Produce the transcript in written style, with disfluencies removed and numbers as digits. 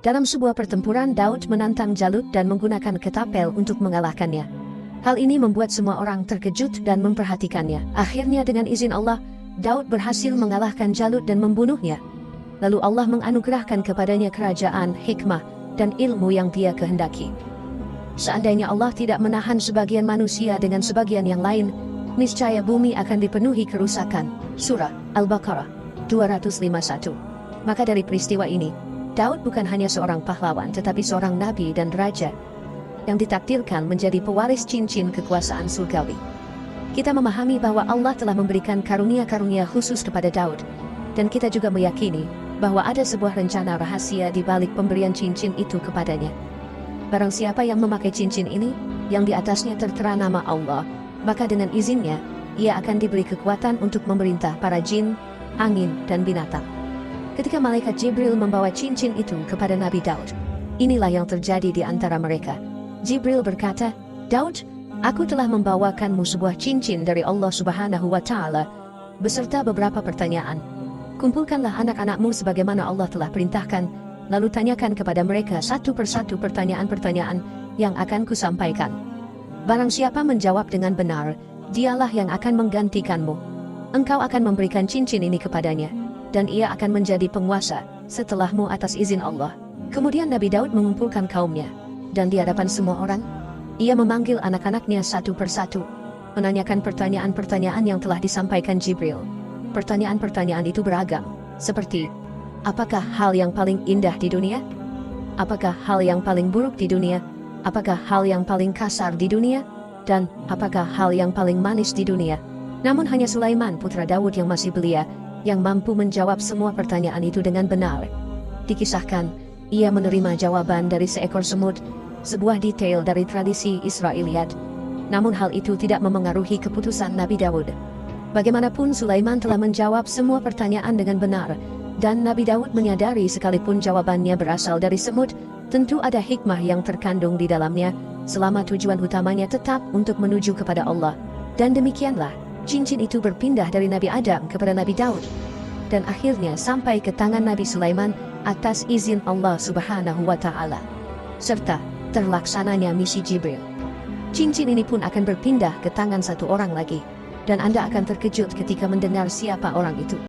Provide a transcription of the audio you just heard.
Dalam sebuah pertempuran, Daud menantang Jalut dan menggunakan ketapel untuk mengalahkannya. Hal ini membuat semua orang terkejut dan memperhatikannya. Akhirnya dengan izin Allah, Daud berhasil mengalahkan Jalut dan membunuhnya. Lalu Allah menganugerahkan kepadanya kerajaan, hikmah, dan ilmu yang dia kehendaki. Seandainya Allah tidak menahan sebagian manusia dengan sebagian yang lain, niscaya bumi akan dipenuhi kerusakan. Surah Al-Baqarah 251. Maka dari peristiwa ini, Daud bukan hanya seorang pahlawan tetapi seorang nabi dan raja yang ditakdirkan menjadi pewaris cincin kekuasaan surgawi. Kita memahami bahwa Allah telah memberikan karunia-karunia khusus kepada Daud, dan kita juga meyakini bahwa ada sebuah rencana rahasia di balik pemberian cincin itu kepadanya. Barang siapa yang memakai cincin ini, yang di atasnya tertera nama Allah, maka dengan izinnya, ia akan diberi kekuatan untuk memerintah para jin, angin, dan binatang. Ketika malaikat Jibril membawa cincin itu kepada Nabi Daud, inilah yang terjadi di antara mereka. Jibril berkata, "Daud, aku telah membawakanmu sebuah cincin dari Allah Subhanahu wa Ta'ala, beserta beberapa pertanyaan. Kumpulkanlah anak-anakmu sebagaimana Allah telah perintahkan, lalu tanyakan kepada mereka satu persatu pertanyaan-pertanyaan yang akan kusampaikan. Barang siapa menjawab dengan benar, dialah yang akan menggantikanmu. Engkau akan memberikan cincin ini kepadanya, dan ia akan menjadi penguasa setelahmu atas izin Allah." Kemudian Nabi Daud mengumpulkan kaumnya, dan di hadapan semua orang, ia memanggil anak-anaknya satu persatu, menanyakan pertanyaan-pertanyaan yang telah disampaikan Jibril. Pertanyaan-pertanyaan itu beragam, seperti, apakah hal yang paling indah di dunia? Apakah hal yang paling buruk di dunia? Apakah hal yang paling kasar di dunia? Dan apakah hal yang paling manis di dunia? Namun hanya Sulaiman putra Daud yang masih belia, yang mampu menjawab semua pertanyaan itu dengan benar. Dikisahkan, ia menerima jawaban dari seekor semut, sebuah detail dari tradisi Israiliyat. Namun hal itu tidak memengaruhi keputusan Nabi Daud. Bagaimanapun Sulaiman telah menjawab semua pertanyaan dengan benar, dan Nabi Daud menyadari sekalipun jawabannya berasal dari semut, tentu ada hikmah yang terkandung di dalamnya, selama tujuan utamanya tetap untuk menuju kepada Allah. Dan demikianlah, cincin itu berpindah dari Nabi Adam kepada Nabi Daud, dan akhirnya sampai ke tangan Nabi Sulaiman atas izin Allah Subhanahu wa Ta'ala, serta terlaksananya misi Jibril. Cincin ini pun akan berpindah ke tangan satu orang lagi, dan Anda akan terkejut ketika mendengar siapa orang itu.